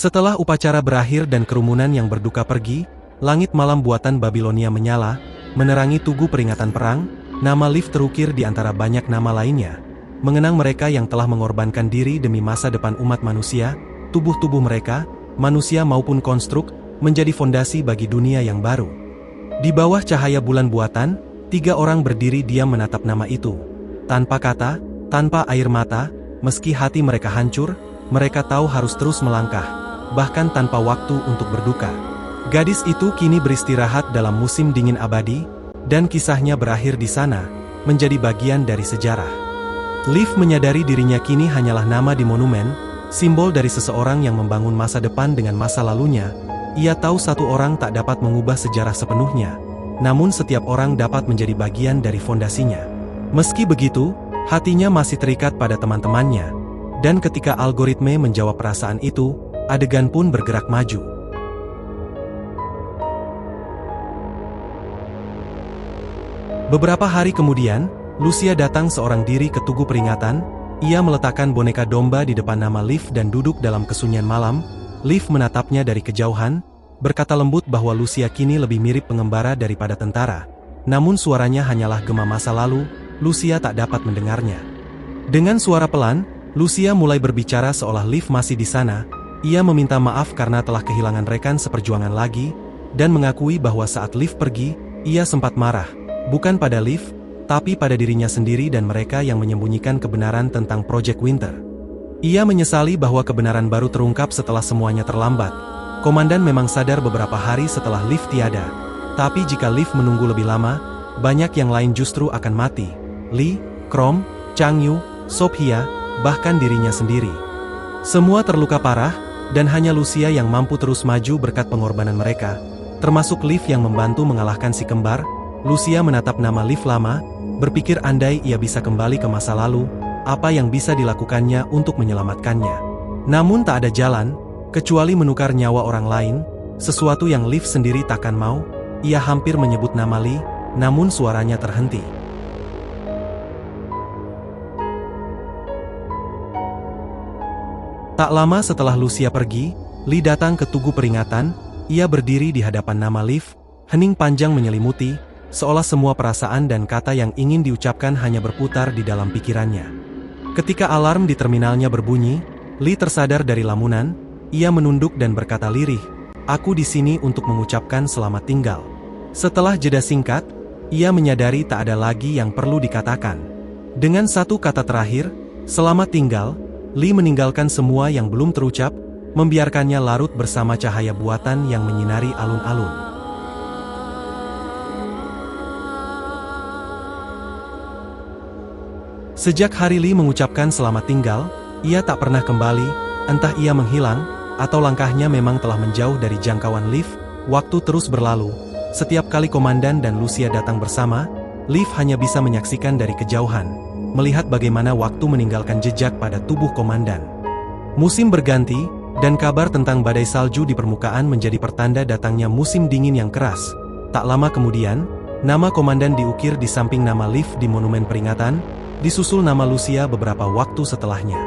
Setelah upacara berakhir dan kerumunan yang berduka pergi, langit malam buatan Babilonia menyala, menerangi tugu peringatan perang. Nama Liv terukir di antara banyak nama lainnya, mengenang mereka yang telah mengorbankan diri demi masa depan umat manusia. Tubuh-tubuh mereka, manusia maupun konstruk, menjadi fondasi bagi dunia yang baru. Di bawah cahaya bulan buatan, 3 orang berdiri diam menatap nama itu. Tanpa kata, tanpa air mata, meski hati mereka hancur, mereka tahu harus terus melangkah, bahkan tanpa waktu untuk berduka. Gadis itu kini beristirahat dalam musim dingin abadi, dan kisahnya berakhir di sana, menjadi bagian dari sejarah. Liv menyadari dirinya kini hanyalah nama di monumen, simbol dari seseorang yang membangun masa depan dengan masa lalunya. Ia tahu satu orang tak dapat mengubah sejarah sepenuhnya, namun setiap orang dapat menjadi bagian dari fondasinya. Meski begitu, hatinya masih terikat pada teman-temannya, dan ketika algoritme menjawab perasaan itu, adegan pun bergerak maju. Beberapa hari kemudian, Lucia datang seorang diri ke tugu peringatan. Ia meletakkan boneka domba di depan nama Liv dan duduk dalam kesunyian malam. Liv menatapnya dari kejauhan, berkata lembut bahwa Lucia kini lebih mirip pengembara daripada tentara. Namun suaranya hanyalah gema masa lalu. Lucia tak dapat mendengarnya. Dengan suara pelan, Lucia mulai berbicara seolah Liv masih di sana. Ia meminta maaf karena telah kehilangan rekan seperjuangan lagi, dan mengakui bahwa saat Liv pergi, ia sempat marah. Bukan pada Liv, tapi pada dirinya sendiri dan mereka yang menyembunyikan kebenaran tentang Project Winter. Ia menyesali bahwa kebenaran baru terungkap setelah semuanya terlambat. Komandan memang sadar beberapa hari setelah Liv tiada. Tapi jika Liv menunggu lebih lama, banyak yang lain justru akan mati. Lee, Chrome, Chang Yu, Sophia, bahkan dirinya sendiri. Semua terluka parah, dan hanya Lucia yang mampu terus maju berkat pengorbanan mereka, termasuk Liv yang membantu mengalahkan si kembar. Lucia menatap nama Liv lama, berpikir andai ia bisa kembali ke masa lalu, apa yang bisa dilakukannya untuk menyelamatkannya. Namun tak ada jalan, kecuali menukar nyawa orang lain, sesuatu yang Liv sendiri takkan mau. Ia hampir menyebut nama Lee, namun suaranya terhenti. Tak lama setelah Lucia pergi, Lee datang ke tugu peringatan. Ia berdiri di hadapan nama Liv, hening panjang menyelimuti, seolah semua perasaan dan kata yang ingin diucapkan hanya berputar di dalam pikirannya. Ketika alarm di terminalnya berbunyi, Lee tersadar dari lamunan. Ia menunduk dan berkata lirih, "Aku di sini untuk mengucapkan selamat tinggal." Setelah jeda singkat, ia menyadari tak ada lagi yang perlu dikatakan. Dengan satu kata terakhir, "Selamat tinggal," Lee meninggalkan semua yang belum terucap, membiarkannya larut bersama cahaya buatan yang menyinari alun-alun. Sejak hari Lee mengucapkan selamat tinggal, ia tak pernah kembali, entah ia menghilang, atau langkahnya memang telah menjauh dari jangkauan Liv. Waktu terus berlalu, setiap kali Komandan dan Lucia datang bersama, Liv hanya bisa menyaksikan dari kejauhan, melihat bagaimana waktu meninggalkan jejak pada tubuh Komandan. Musim berganti, dan kabar tentang badai salju di permukaan menjadi pertanda datangnya musim dingin yang keras. Tak lama kemudian, nama Komandan diukir di samping nama Liv di monumen peringatan, disusul nama Lucia beberapa waktu setelahnya.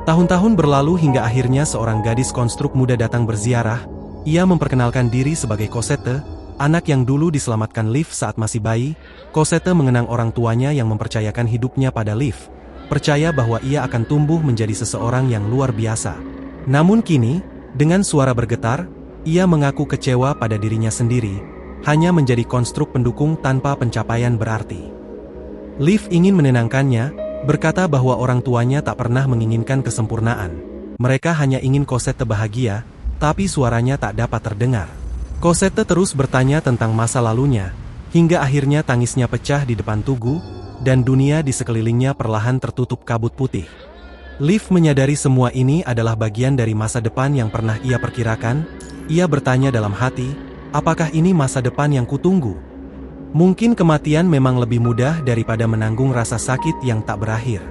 Tahun-tahun berlalu hingga akhirnya seorang gadis konstruk muda datang berziarah. Ia memperkenalkan diri sebagai Cosette, anak yang dulu diselamatkan Liv saat masih bayi. Cosette mengenang orang tuanya yang mempercayakan hidupnya pada Liv, percaya bahwa ia akan tumbuh menjadi seseorang yang luar biasa. Namun kini, dengan suara bergetar, ia mengaku kecewa pada dirinya sendiri, hanya menjadi konstruk pendukung tanpa pencapaian berarti. Liv ingin menenangkannya, berkata bahwa orang tuanya tak pernah menginginkan kesempurnaan. Mereka hanya ingin Cosette bahagia, tapi suaranya tak dapat terdengar. Cosette terus bertanya tentang masa lalunya, hingga akhirnya tangisnya pecah di depan tugu, dan dunia di sekelilingnya perlahan tertutup kabut putih. Liv menyadari semua ini adalah bagian dari masa depan yang pernah ia perkirakan. Ia bertanya dalam hati, apakah ini masa depan yang kutunggu? Mungkin kematian memang lebih mudah daripada menanggung rasa sakit yang tak berakhir.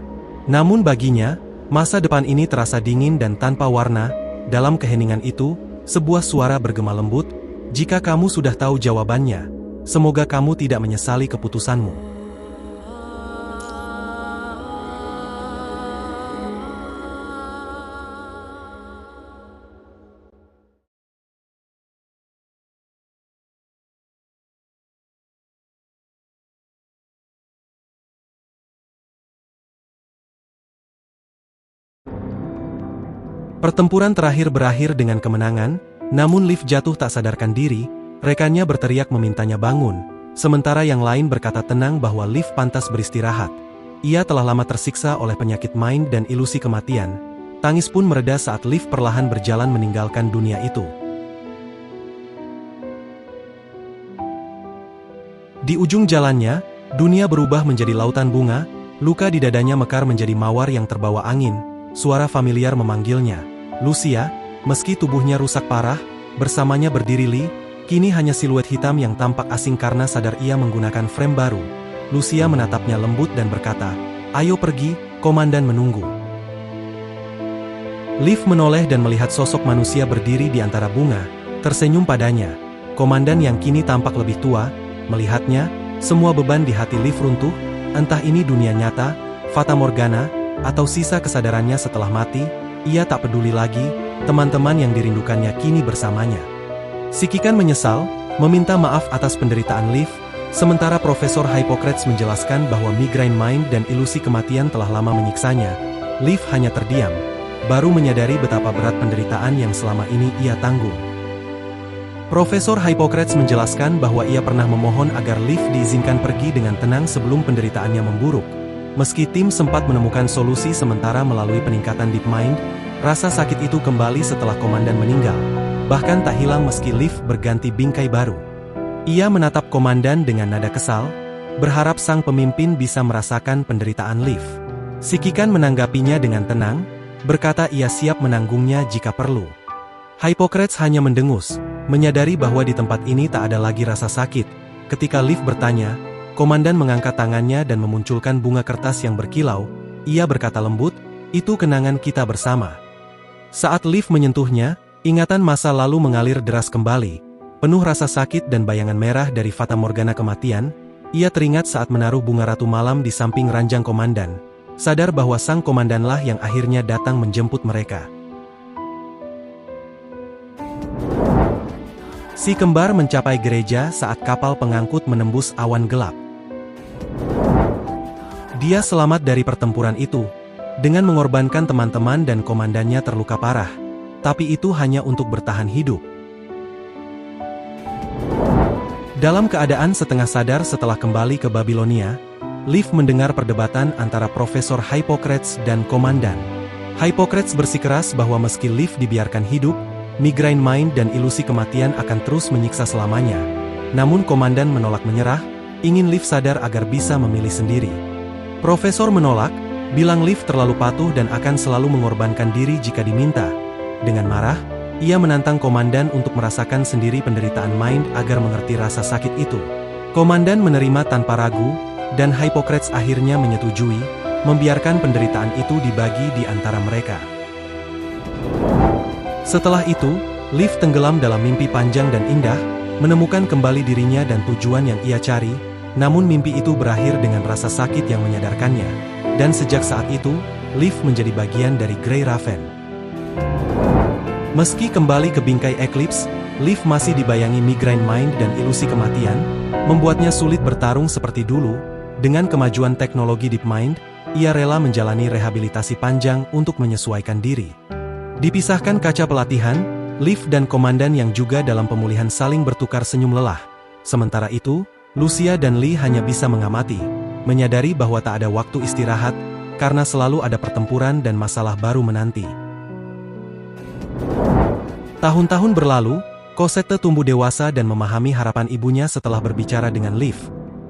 Namun baginya, masa depan ini terasa dingin dan tanpa warna. Dalam keheningan itu, sebuah suara bergema lembut, "Jika kamu sudah tahu jawabannya, semoga kamu tidak menyesali keputusanmu." Pertempuran terakhir berakhir dengan kemenangan, namun Liv jatuh tak sadarkan diri, rekannya berteriak memintanya bangun, sementara yang lain berkata tenang bahwa Liv pantas beristirahat. Ia telah lama tersiksa oleh penyakit mind dan ilusi kematian. Tangis pun mereda saat Liv perlahan berjalan meninggalkan dunia itu. Di ujung jalannya, dunia berubah menjadi lautan bunga, luka di dadanya mekar menjadi mawar yang terbawa angin, suara familiar memanggilnya. Lucia, meski tubuhnya rusak parah, bersamanya berdiri Lee, kini hanya siluet hitam yang tampak asing karena sadar ia menggunakan frame baru. Lucia menatapnya lembut dan berkata, "Ayo pergi, komandan menunggu." Liv menoleh dan melihat sosok manusia berdiri di antara bunga, tersenyum padanya. Komandan yang kini tampak lebih tua, melihatnya, semua beban di hati Liv runtuh, entah ini dunia nyata, fata morgana, atau sisa kesadarannya setelah mati, ia tak peduli lagi, teman-teman yang dirindukannya kini bersamanya. Sikikan menyesal, meminta maaf atas penderitaan Liv, sementara Profesor Hippocrates menjelaskan bahwa migraine mind dan ilusi kematian telah lama menyiksanya. Liv hanya terdiam, baru menyadari betapa berat penderitaan yang selama ini ia tanggung. Profesor Hippocrates menjelaskan bahwa ia pernah memohon agar Liv diizinkan pergi dengan tenang sebelum penderitaannya memburuk. Meski tim sempat menemukan solusi sementara melalui peningkatan deep mind, rasa sakit itu kembali setelah komandan meninggal. Bahkan tak hilang meski Liv berganti bingkai baru. Ia menatap komandan dengan nada kesal, berharap sang pemimpin bisa merasakan penderitaan Liv. Sikikan menanggapinya dengan tenang, berkata ia siap menanggungnya jika perlu. Hippocrates hanya mendengus, menyadari bahwa di tempat ini tak ada lagi rasa sakit. Ketika Liv bertanya, komandan mengangkat tangannya dan memunculkan bunga kertas yang berkilau. Ia berkata lembut, "Itu kenangan kita bersama." Saat Liv menyentuhnya, ingatan masa lalu mengalir deras kembali. Penuh rasa sakit dan bayangan merah dari fata morgana kematian, ia teringat saat menaruh bunga ratu malam di samping ranjang komandan. Sadar bahwa sang komandanlah yang akhirnya datang menjemput mereka. Si kembar mencapai gereja saat kapal pengangkut menembus awan gelap. Dia selamat dari pertempuran itu, dengan mengorbankan teman-teman dan komandannya terluka parah. Tapi itu hanya untuk bertahan hidup. Dalam keadaan setengah sadar setelah kembali ke Babilonia, Liv mendengar perdebatan antara Profesor Hippocrates dan komandan. Hippocrates bersikeras bahwa meski Liv dibiarkan hidup, migraine mind dan ilusi kematian akan terus menyiksa selamanya. Namun komandan menolak menyerah, ingin Liv sadar agar bisa memilih sendiri. Profesor menolak, bilang Liv terlalu patuh dan akan selalu mengorbankan diri jika diminta. Dengan marah, ia menantang komandan untuk merasakan sendiri penderitaan mind agar mengerti rasa sakit itu. Komandan menerima tanpa ragu, dan Hippocrates akhirnya menyetujui, membiarkan penderitaan itu dibagi di antara mereka. Setelah itu, Liv tenggelam dalam mimpi panjang dan indah, menemukan kembali dirinya dan tujuan yang ia cari, namun mimpi itu berakhir dengan rasa sakit yang menyadarkannya. Dan sejak saat itu, Liv menjadi bagian dari Grey Raven. Meski kembali ke bingkai Eclipse, Liv masih dibayangi migraine mind dan ilusi kematian, membuatnya sulit bertarung seperti dulu. Dengan kemajuan teknologi Deep Mind, ia rela menjalani rehabilitasi panjang untuk menyesuaikan diri. Dipisahkan kaca pelatihan, Liv dan komandan yang juga dalam pemulihan saling bertukar senyum lelah. Sementara itu, Lucia dan Lee hanya bisa mengamati, menyadari bahwa tak ada waktu istirahat, karena selalu ada pertempuran dan masalah baru menanti. Tahun-tahun berlalu, Cosette tumbuh dewasa dan memahami harapan ibunya setelah berbicara dengan Liv.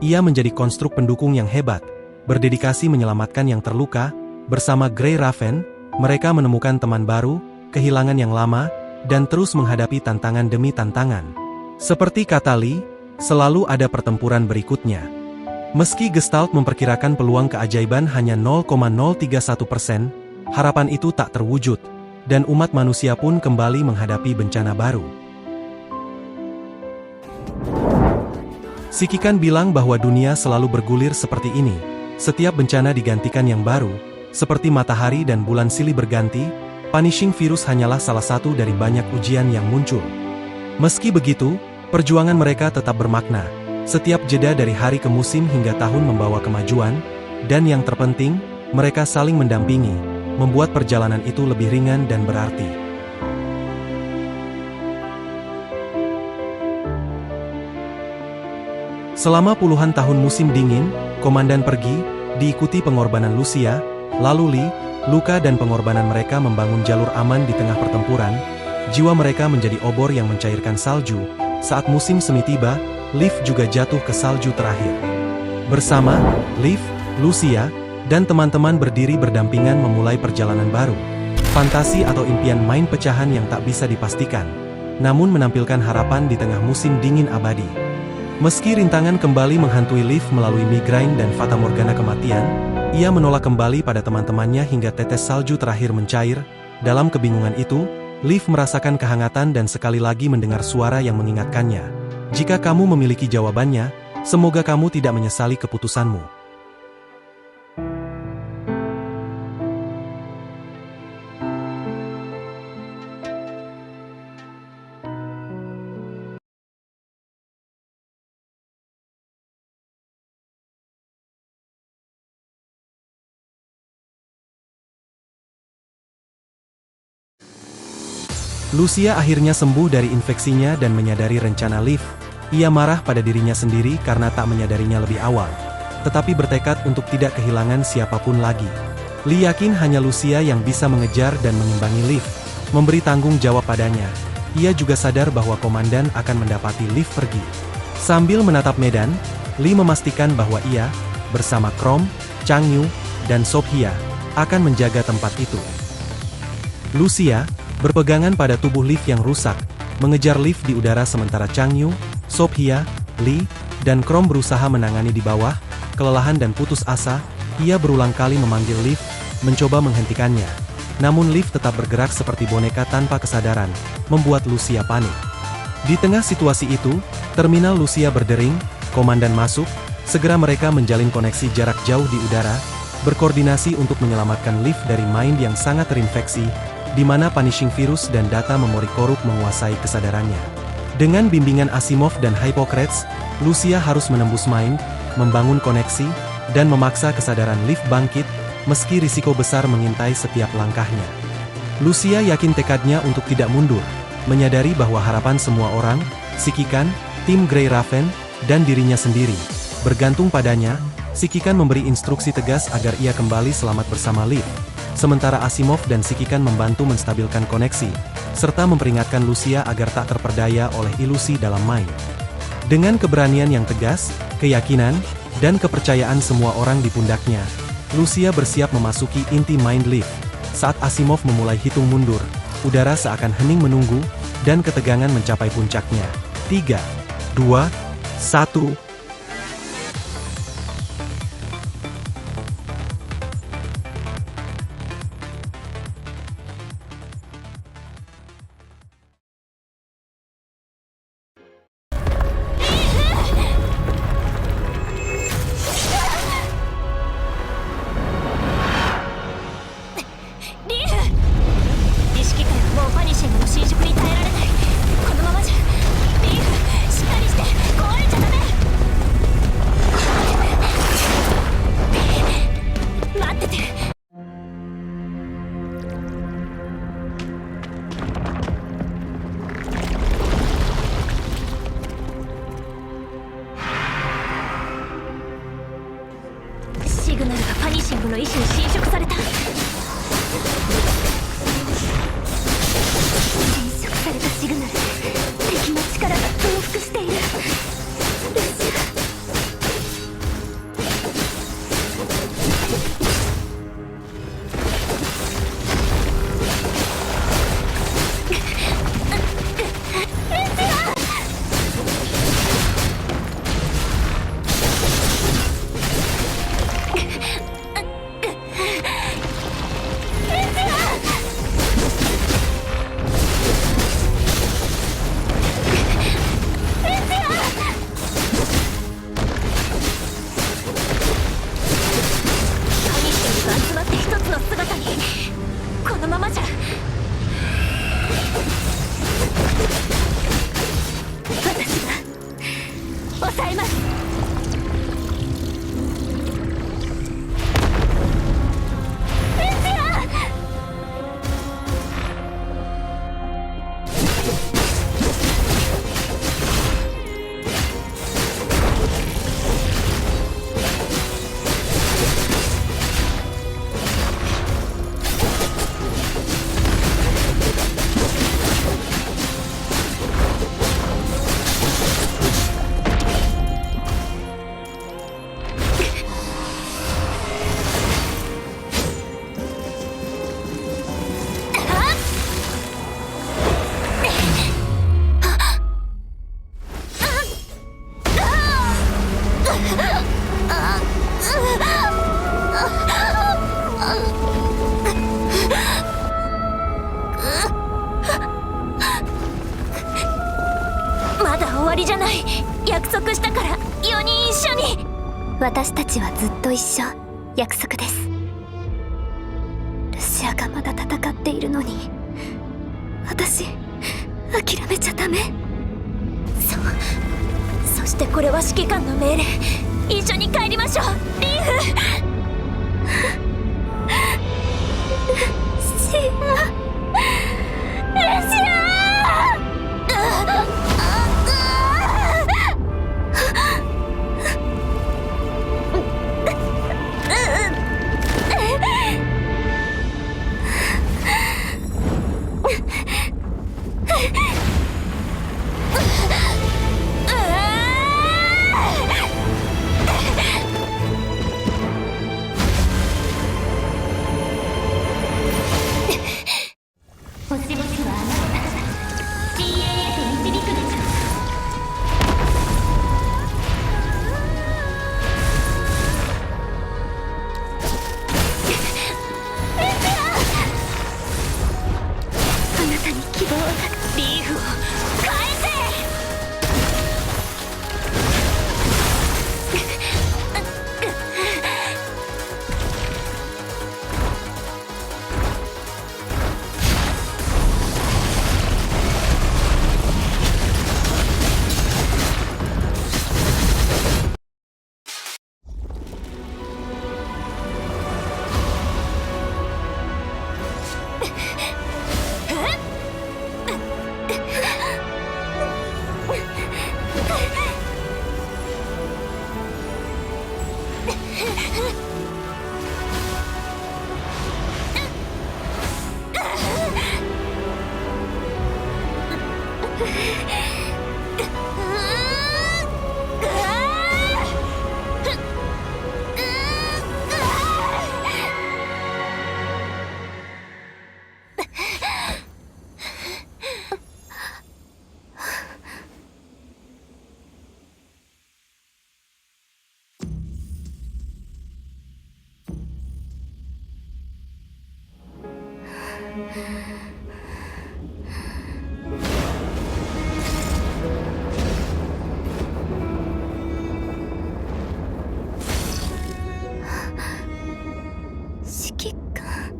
Ia menjadi konstruk pendukung yang hebat, berdedikasi menyelamatkan yang terluka. Bersama Grey Raven, mereka menemukan teman baru, kehilangan yang lama, dan terus menghadapi tantangan demi tantangan. Seperti kata Lee, selalu ada pertempuran berikutnya. Meski Gestalt memperkirakan peluang keajaiban hanya 0,031%, harapan itu tak terwujud, dan umat manusia pun kembali menghadapi bencana baru. Sikikan bilang bahwa dunia selalu bergulir seperti ini. Setiap bencana digantikan yang baru, seperti matahari dan bulan silih berganti. Punishing virus hanyalah salah satu dari banyak ujian yang muncul. Meski begitu, perjuangan mereka tetap bermakna. Setiap jeda dari hari ke musim hingga tahun membawa kemajuan, dan yang terpenting, mereka saling mendampingi, membuat perjalanan itu lebih ringan dan berarti. Selama puluhan tahun musim dingin, Komandan pergi, diikuti pengorbanan Lucia, lalu Lee, luka dan pengorbanan mereka membangun jalur aman di tengah pertempuran. Jiwa mereka menjadi obor yang mencairkan salju. Saat musim semi tiba, Liv juga jatuh ke salju terakhir. Bersama, Liv, Lucia, dan teman-teman berdiri berdampingan memulai perjalanan baru. Fantasi atau impian main pecahan yang tak bisa dipastikan, namun menampilkan harapan di tengah musim dingin abadi. Meski rintangan kembali menghantui Liv melalui migrain dan fatamorgana kematian, ia menolak kembali pada teman-temannya hingga tetes salju terakhir mencair. Dalam kebingungan itu, Liv merasakan kehangatan dan sekali lagi mendengar suara yang mengingatkannya. Jika kamu memiliki jawabannya, semoga kamu tidak menyesali keputusanmu. Lucia akhirnya sembuh dari infeksinya dan menyadari rencana Liv. Ia marah pada dirinya sendiri karena tak menyadarinya lebih awal, tetapi bertekad untuk tidak kehilangan siapapun lagi. Lee yakin hanya Lucia yang bisa mengejar dan mengimbangi Liv, memberi tanggung jawab padanya. Ia juga sadar bahwa komandan akan mendapati Liv pergi. Sambil menatap medan, Lee memastikan bahwa ia, bersama Chrome, Changyu, dan Sophia, akan menjaga tempat itu. Lucia, berpegangan pada tubuh Liv yang rusak, mengejar Liv di udara sementara Changyu, Sophia, Lee, dan Chrome berusaha menangani di bawah. Kelelahan dan putus asa, ia berulang kali memanggil Liv, mencoba menghentikannya. Namun Liv tetap bergerak seperti boneka tanpa kesadaran, membuat Lucia panik. Di tengah situasi itu, terminal Lucia berdering, komandan masuk, segera mereka menjalin koneksi jarak jauh di udara, berkoordinasi untuk menyelamatkan Liv dari mind yang sangat terinfeksi, di mana punishing virus dan data memori korup menguasai kesadarannya. Dengan bimbingan Asimov dan Hippocrates, Lucia harus menembus mind, membangun koneksi, dan memaksa kesadaran Liv bangkit, meski risiko besar mengintai setiap langkahnya. Lucia yakin tekadnya untuk tidak mundur, menyadari bahwa harapan semua orang, Shikikan, tim Grey Raven, dan dirinya sendiri, bergantung padanya. Shikikan memberi instruksi tegas agar ia kembali selamat bersama Liv. Sementara Asimov dan Shikikan membantu menstabilkan koneksi, serta memperingatkan Lucia agar tak terperdaya oleh ilusi dalam mind. Dengan keberanian yang tegas, keyakinan, dan kepercayaan semua orang di pundaknya, Lucia bersiap memasuki inti mind Liv. Saat Asimov memulai hitung mundur, udara seakan hening menunggu, dan ketegangan mencapai puncaknya. 3, 2, 1... まだ終わりじゃない。約束したから4人一緒に。私たちはずっと一緒。約束です。ルシアがまだ戦っているのに、私諦めちゃダメ。そしてこれは指揮官の命令。一緒に帰りましょう、リーフ。ルシア、ルシア。星々はあなた方たち深淵へと導くでしょう。あなたに希望が。リーフを返せ。指揮官。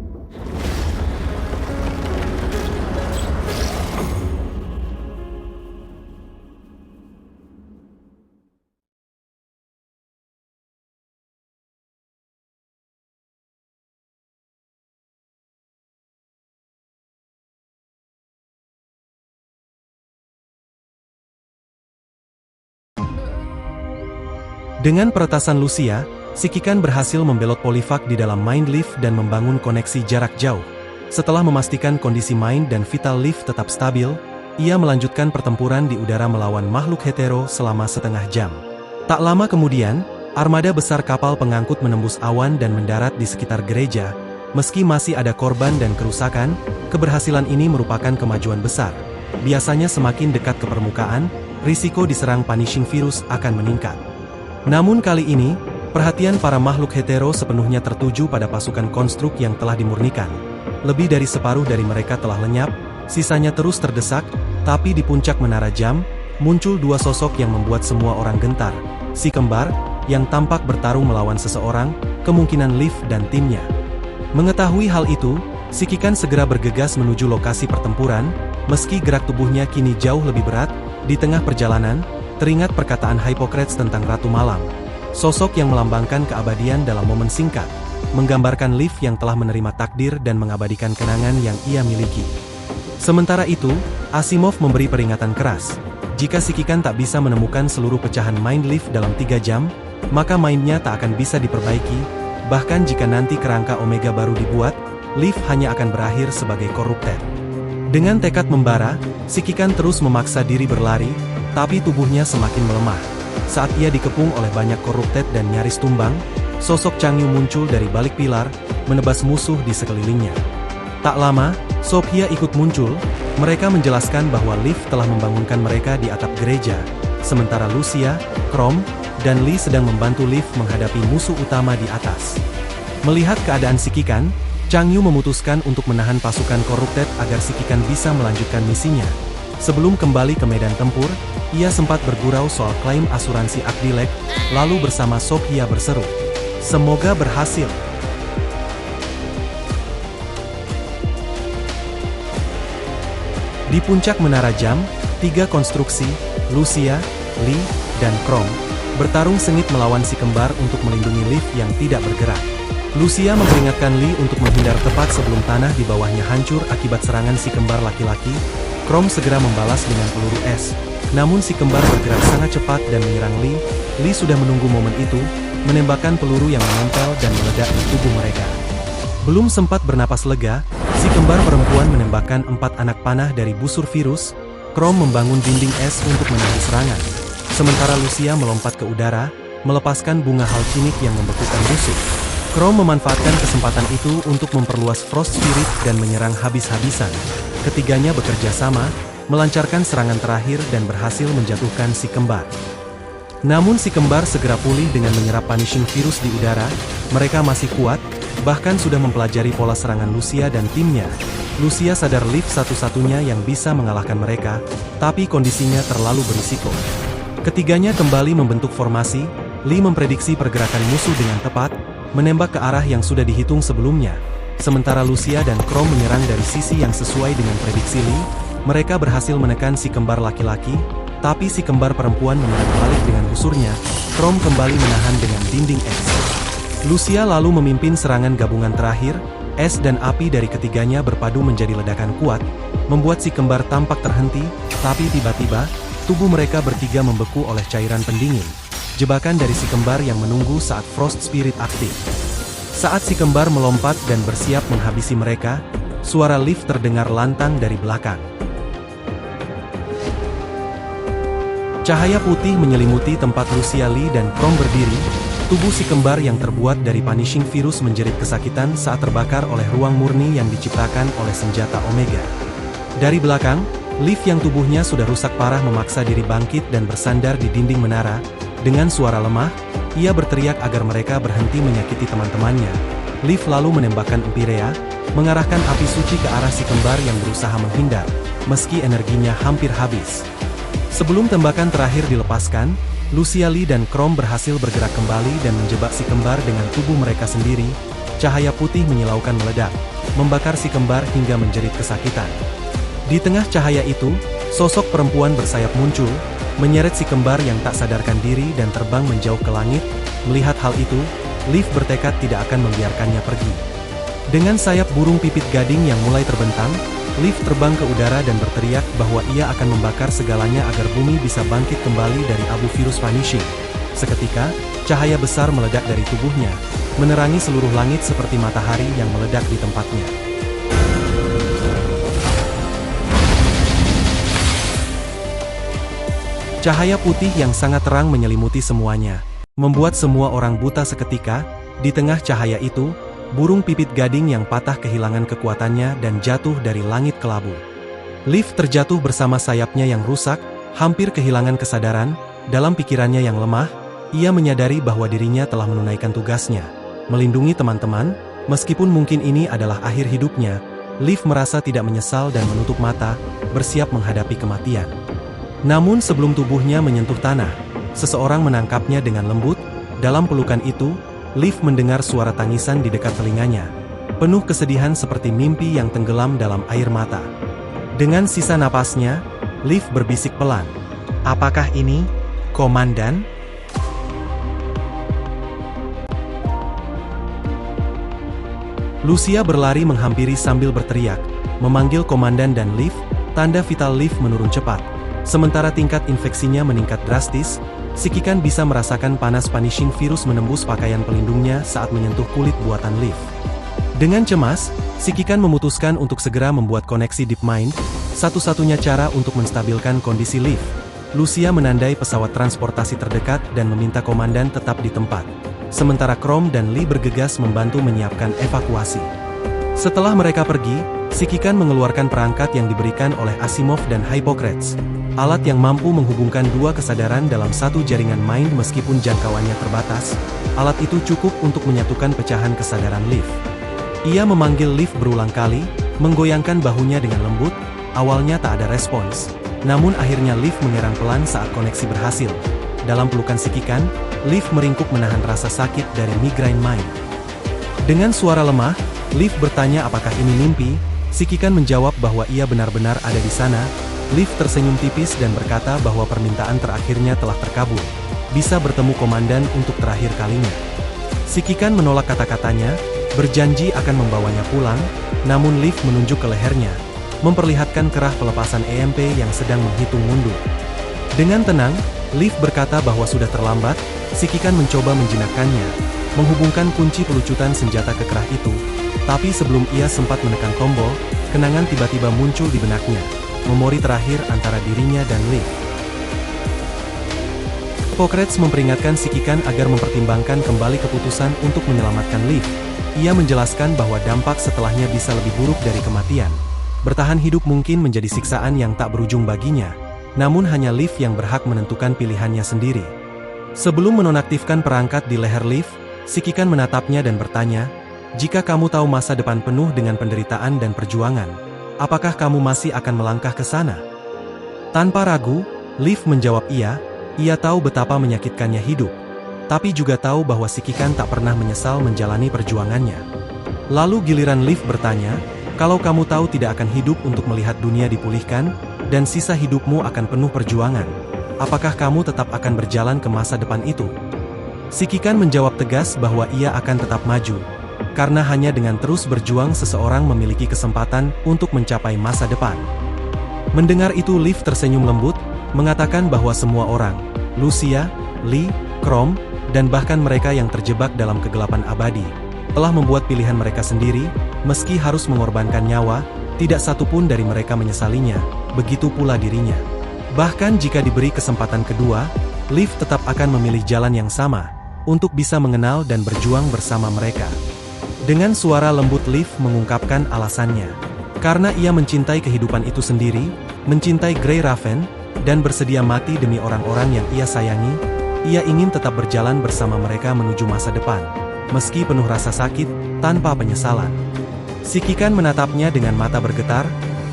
Dengan peretasan Lucia, Sikikan berhasil membelot Polifak di dalam Mind Leaf dan membangun koneksi jarak jauh. Setelah memastikan kondisi Mind dan Vital Leaf tetap stabil, ia melanjutkan pertempuran di udara melawan makhluk hetero selama setengah jam. Tak lama kemudian, armada besar kapal pengangkut menembus awan dan mendarat di sekitar gereja. Meski masih ada korban dan kerusakan, keberhasilan ini merupakan kemajuan besar. Biasanya semakin dekat ke permukaan, risiko diserang Punishing Virus akan meningkat. Namun kali ini, perhatian para makhluk hetero sepenuhnya tertuju pada pasukan konstruk yang telah dimurnikan. Lebih dari separuh dari mereka telah lenyap, sisanya terus terdesak, tapi di puncak menara jam, muncul dua sosok yang membuat semua orang gentar. Si kembar, yang tampak bertarung melawan seseorang, kemungkinan Leaf dan timnya. Mengetahui hal itu, Sikikan segera bergegas menuju lokasi pertempuran, meski gerak tubuhnya kini jauh lebih berat. Di tengah perjalanan, teringat perkataan Hippocrates tentang Ratu Malam. Sosok yang melambangkan keabadian dalam momen singkat, menggambarkan Leaf yang telah menerima takdir dan mengabadikan kenangan yang ia miliki. Sementara itu, Asimov memberi peringatan keras. Jika Sikikan tak bisa menemukan seluruh pecahan Mind Leaf dalam 3 jam, maka Mind-nya tak akan bisa diperbaiki. Bahkan jika nanti kerangka Omega baru dibuat, Leaf hanya akan berakhir sebagai Corrupted. Dengan tekad membara, Sikikan terus memaksa diri berlari, tapi tubuhnya semakin melemah. Saat ia dikepung oleh banyak Corrupted dan nyaris tumbang, sosok Changyu muncul dari balik pilar, menebas musuh di sekelilingnya. Tak lama, Sophia ikut muncul. Mereka menjelaskan bahwa Leaf telah membangunkan mereka di atap gereja, sementara Lucia, Chrome, dan Lee sedang membantu Leaf menghadapi musuh utama di atas. Melihat keadaan Sikikan, Changyu memutuskan untuk menahan pasukan Corrupted agar Sikikan bisa melanjutkan misinya. Sebelum kembali ke medan tempur, ia sempat bergurau soal klaim asuransi Akdilek, lalu bersama Sophia berseru, "Semoga berhasil." Di puncak menara jam, 3 konstruksi, Lucia, Lee, dan Chrome, bertarung sengit melawan si kembar untuk melindungi lift yang tidak bergerak. Lucia memperingatkan Lee untuk menghindar tepat sebelum tanah di bawahnya hancur akibat serangan si kembar laki-laki. Chrome segera membalas dengan peluru es. Namun si kembar bergerak sangat cepat dan menyerang Lee. Lee sudah menunggu momen itu, menembakkan peluru yang menempel dan meledak di tubuh mereka. Belum sempat bernapas lega, si kembar perempuan menembakkan 4 anak panah dari busur virus. Chrome membangun dinding es untuk menahan serangan. Sementara Lucia melompat ke udara, melepaskan bunga halcinik yang membekukan musuh. Chrome memanfaatkan kesempatan itu untuk memperluas Frost Spirit dan menyerang habis-habisan. Ketiganya bekerja sama, melancarkan serangan terakhir dan berhasil menjatuhkan si kembar. Namun si kembar segera pulih dengan menyerap Punishing Virus di udara. Mereka masih kuat, bahkan sudah mempelajari pola serangan Lucia dan timnya. Lucia sadar lift satu-satunya yang bisa mengalahkan mereka, tapi kondisinya terlalu berisiko. Ketiganya kembali membentuk formasi. Lee memprediksi pergerakan musuh dengan tepat, menembak ke arah yang sudah dihitung sebelumnya. Sementara Lucia dan Chrome menyerang dari sisi yang sesuai dengan prediksi Lee. Mereka berhasil menekan si kembar laki-laki, tapi si kembar perempuan menyerang balik dengan busurnya. Chrome kembali menahan dengan dinding es. Lucia lalu memimpin serangan gabungan terakhir. Es dan api dari ketiganya berpadu menjadi ledakan kuat, membuat si kembar tampak terhenti, tapi tiba-tiba, tubuh mereka bertiga membeku oleh cairan pendingin. Jebakan dari si kembar yang menunggu saat Frost Spirit aktif. Saat si kembar melompat dan bersiap menghabisi mereka, suara lift terdengar lantang dari belakang. Cahaya putih menyelimuti tempat Lucia, Lee, dan Chrome berdiri. Tubuh si kembar yang terbuat dari Punishing Virus menjerit kesakitan saat terbakar oleh ruang murni yang diciptakan oleh senjata Omega. Dari belakang, lift yang tubuhnya sudah rusak parah memaksa diri bangkit dan bersandar di dinding menara. Dengan suara lemah, ia berteriak agar mereka berhenti menyakiti teman-temannya. Lift lalu menembakkan Empirea, mengarahkan api suci ke arah si kembar yang berusaha menghindar, meski energinya hampir habis. Sebelum tembakan terakhir dilepaskan, Lucia, Lee, dan Chrome berhasil bergerak kembali dan menjebak si kembar dengan tubuh mereka sendiri. Cahaya putih menyilaukan meledak, membakar si kembar hingga menjerit kesakitan. Di tengah cahaya itu, sosok perempuan bersayap muncul, menyeret si kembar yang tak sadarkan diri dan terbang menjauh ke langit. Melihat hal itu, Liv bertekad tidak akan membiarkannya pergi. Dengan sayap burung pipit gading yang mulai terbentang, Liv terbang ke udara dan berteriak bahwa ia akan membakar segalanya agar bumi bisa bangkit kembali dari abu virus Punishing. Seketika, cahaya besar meledak dari tubuhnya, menerangi seluruh langit seperti matahari yang meledak di tempatnya. Cahaya putih yang sangat terang menyelimuti semuanya, membuat semua orang buta seketika. Di tengah cahaya itu, burung pipit gading yang patah kehilangan kekuatannya dan jatuh dari langit kelabu. Liv terjatuh bersama sayapnya yang rusak, hampir kehilangan kesadaran. Dalam pikirannya yang lemah, ia menyadari bahwa dirinya telah menunaikan tugasnya, melindungi teman-teman. Meskipun mungkin ini adalah akhir hidupnya, Liv merasa tidak menyesal dan menutup mata, bersiap menghadapi kematian. Namun sebelum tubuhnya menyentuh tanah, seseorang menangkapnya dengan lembut. Dalam pelukan itu, Liv mendengar suara tangisan di dekat telinganya, penuh kesedihan seperti mimpi yang tenggelam dalam air mata. Dengan sisa napasnya, Liv berbisik pelan, "Apakah ini, Komandan?" Lucia berlari menghampiri sambil berteriak, memanggil Komandan dan Liv. Tanda vital Liv menurun cepat. Sementara tingkat infeksinya meningkat drastis, si Kikan bisa merasakan panas Punishing Virus menembus pakaian pelindungnya saat menyentuh kulit buatan Liv. Dengan cemas, si Kikan memutuskan untuk segera membuat koneksi Deep Mind, satu-satunya cara untuk menstabilkan kondisi Liv. Lucia menandai pesawat transportasi terdekat dan meminta Komandan tetap di tempat. Sementara Chrome dan Lee bergegas membantu menyiapkan evakuasi. Setelah mereka pergi, si Kikan mengeluarkan perangkat yang diberikan oleh Asimov dan Hippocrates. Alat yang mampu menghubungkan dua kesadaran dalam satu jaringan mind meskipun jangkauannya terbatas. Alat itu cukup untuk menyatukan pecahan kesadaran Liv. Ia memanggil Liv berulang kali, menggoyangkan bahunya dengan lembut. Awalnya tak ada respons. namun akhirnya Liv menyerang pelan saat koneksi berhasil. Dalam pelukan sikikan, Liv meringkuk menahan rasa sakit dari migraine mind. Dengan suara lemah, Liv bertanya apakah ini mimpi. Sikikan menjawab bahwa ia benar-benar ada di sana. Liv tersenyum tipis dan berkata bahwa permintaan terakhirnya telah terkabul. Bisa bertemu komandan untuk terakhir kalinya. Sikikan menolak kata-katanya, berjanji akan membawanya pulang, namun Liv menunjuk ke lehernya, memperlihatkan kerah pelepasan EMP yang sedang menghitung mundur. Dengan tenang, Liv berkata bahwa sudah terlambat. Sikikan mencoba menjinakkannya, menghubungkan kunci pelucutan senjata ke kerah itu, tapi sebelum ia sempat menekan tombol, kenangan tiba-tiba muncul di benaknya, memori terakhir antara dirinya dan Liv. Hippocrates memperingatkan Sikikan agar mempertimbangkan kembali keputusan untuk menyelamatkan Liv. Ia menjelaskan bahwa dampak setelahnya bisa lebih buruk dari kematian. Bertahan hidup mungkin menjadi siksaan yang tak berujung baginya, namun hanya Liv yang berhak menentukan pilihannya sendiri. Sebelum menonaktifkan perangkat di leher Liv, Sikikan menatapnya dan bertanya, "Jika kamu tahu masa depan penuh dengan penderitaan dan perjuangan, apakah kamu masih akan melangkah ke sana?" Tanpa ragu, Liv menjawab iya. Ia tahu betapa menyakitkannya hidup, tapi juga tahu bahwa Sikikan tak pernah menyesal menjalani perjuangannya. Lalu giliran Liv bertanya, "Kalau kamu tahu tidak akan hidup untuk melihat dunia dipulihkan, dan sisa hidupmu akan penuh perjuangan, apakah kamu tetap akan berjalan ke masa depan itu?" Sikikan menjawab tegas bahwa ia akan tetap maju, karena hanya dengan terus berjuang seseorang memiliki kesempatan untuk mencapai masa depan. Mendengar itu Liv tersenyum lembut, mengatakan bahwa semua orang, Lucia, Lee, Chrome, dan bahkan mereka yang terjebak dalam kegelapan abadi, telah membuat pilihan mereka sendiri, meski harus mengorbankan nyawa, tidak satupun dari mereka menyesalinya, begitu pula dirinya. Bahkan jika diberi kesempatan kedua, Liv tetap akan memilih jalan yang sama, untuk bisa mengenal dan berjuang bersama mereka. Dengan suara lembut Liv mengungkapkan alasannya. Karena ia mencintai kehidupan itu sendiri, mencintai Grey Raven, dan bersedia mati demi orang-orang yang ia sayangi, ia ingin tetap berjalan bersama mereka menuju masa depan, meski penuh rasa sakit, tanpa penyesalan. Sikikan menatapnya dengan mata bergetar,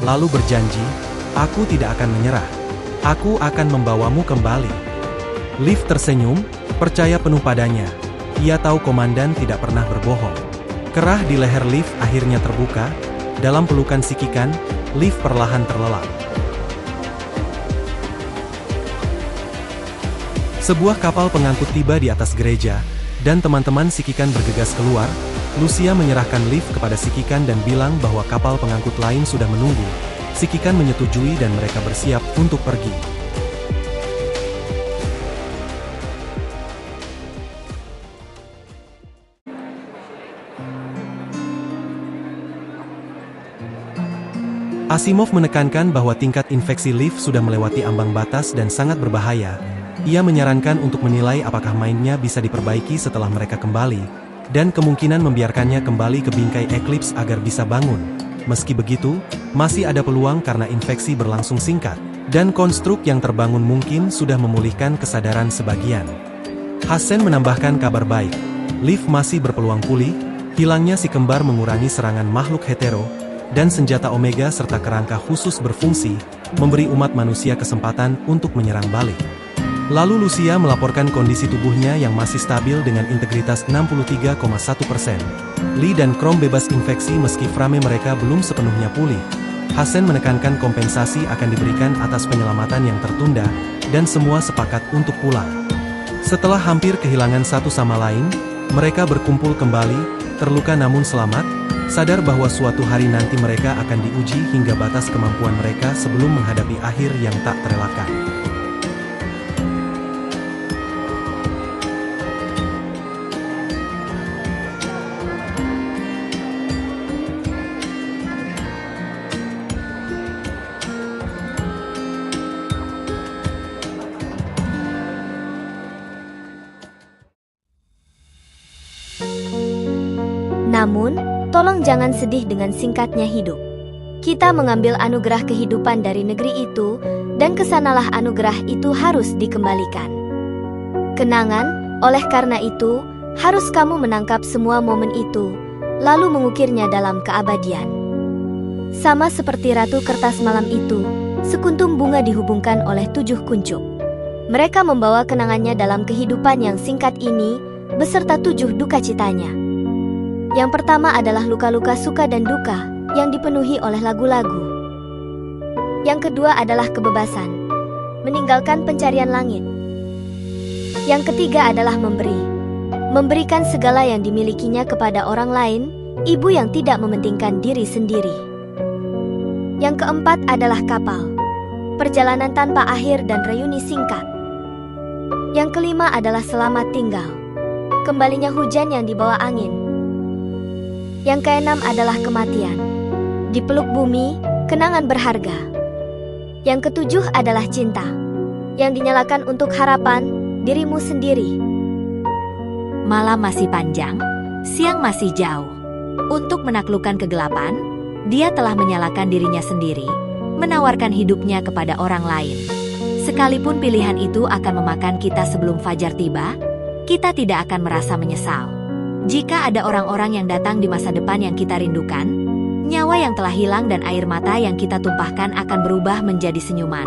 lalu berjanji, "Aku tidak akan menyerah. Aku akan membawamu kembali." Liv tersenyum, percaya penuh padanya. Ia tahu komandan tidak pernah berbohong. Kerah di leher Liv akhirnya terbuka. Dalam pelukan Sikikan, Liv perlahan terlelap. Sebuah kapal pengangkut tiba di atas gereja, dan teman-teman Sikikan bergegas keluar. Lucia menyerahkan Liv kepada Sikikan dan bilang bahwa kapal pengangkut lain sudah menunggu. Sikikan menyetujui dan mereka bersiap untuk pergi. Asimov menekankan bahwa tingkat infeksi Liv sudah melewati ambang batas dan sangat berbahaya. Ia menyarankan untuk menilai apakah mindnya bisa diperbaiki setelah mereka kembali, dan kemungkinan membiarkannya kembali ke bingkai Eclipse agar bisa bangun. Meski begitu, masih ada peluang karena infeksi berlangsung singkat, dan konstruk yang terbangun mungkin sudah memulihkan kesadaran sebagian. Hassen menambahkan kabar baik. Liv masih berpeluang pulih, hilangnya si kembar mengurangi serangan makhluk hetero, dan senjata Omega serta kerangka khusus berfungsi, memberi umat manusia kesempatan untuk menyerang balik. Lalu Lucia melaporkan kondisi tubuhnya yang masih stabil dengan integritas 63,1%. Lee dan Chrome bebas infeksi meski frame mereka belum sepenuhnya pulih. Hassen menekankan kompensasi akan diberikan atas penyelamatan yang tertunda, dan semua sepakat untuk pulang. Setelah hampir kehilangan satu sama lain, mereka berkumpul kembali, terluka namun selamat, sadar bahwa suatu hari nanti mereka akan diuji hingga batas kemampuan mereka sebelum menghadapi akhir yang tak terelakkan. Namun, tolong jangan sedih dengan singkatnya hidup. Kita mengambil anugerah kehidupan dari negeri itu, dan kesanalah anugerah itu harus dikembalikan. Kenangan, oleh karena itu, harus kamu menangkap semua momen itu, lalu mengukirnya dalam keabadian. Sama seperti Ratu Kertas Malam itu, sekuntum bunga dihubungkan oleh 7 kuncup. Mereka membawa kenangannya dalam kehidupan yang singkat ini, beserta 7 duka citanya. Yang pertama adalah luka-luka suka dan duka, yang dipenuhi oleh lagu-lagu. Yang kedua adalah kebebasan, meninggalkan pencarian langit. Yang ketiga adalah memberikan segala yang dimilikinya kepada orang lain, ibu yang tidak mementingkan diri sendiri. Yang keempat adalah kapal, perjalanan tanpa akhir dan reuni singkat. Yang kelima adalah selamat tinggal, kembalinya hujan yang dibawa angin. Yang keenam adalah kematian, dipeluk bumi, kenangan berharga. Yang ketujuh adalah cinta, yang dinyalakan untuk harapan dirimu sendiri. Malam masih panjang, siang masih jauh. Untuk menaklukkan kegelapan, dia telah menyalakan dirinya sendiri, menawarkan hidupnya kepada orang lain. Sekalipun pilihan itu akan memakan kita sebelum fajar tiba, kita tidak akan merasa menyesal. Jika ada orang-orang yang datang di masa depan yang kita rindukan, nyawa yang telah hilang dan air mata yang kita tumpahkan akan berubah menjadi senyuman.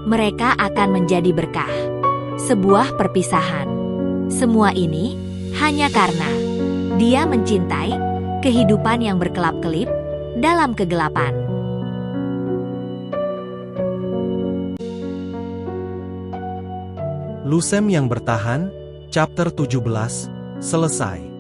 Mereka akan menjadi berkah. Sebuah perpisahan. Semua ini hanya karena dia mencintai kehidupan yang berkelap-kelip dalam kegelapan. Lusem yang bertahan, chapter 17, selesai.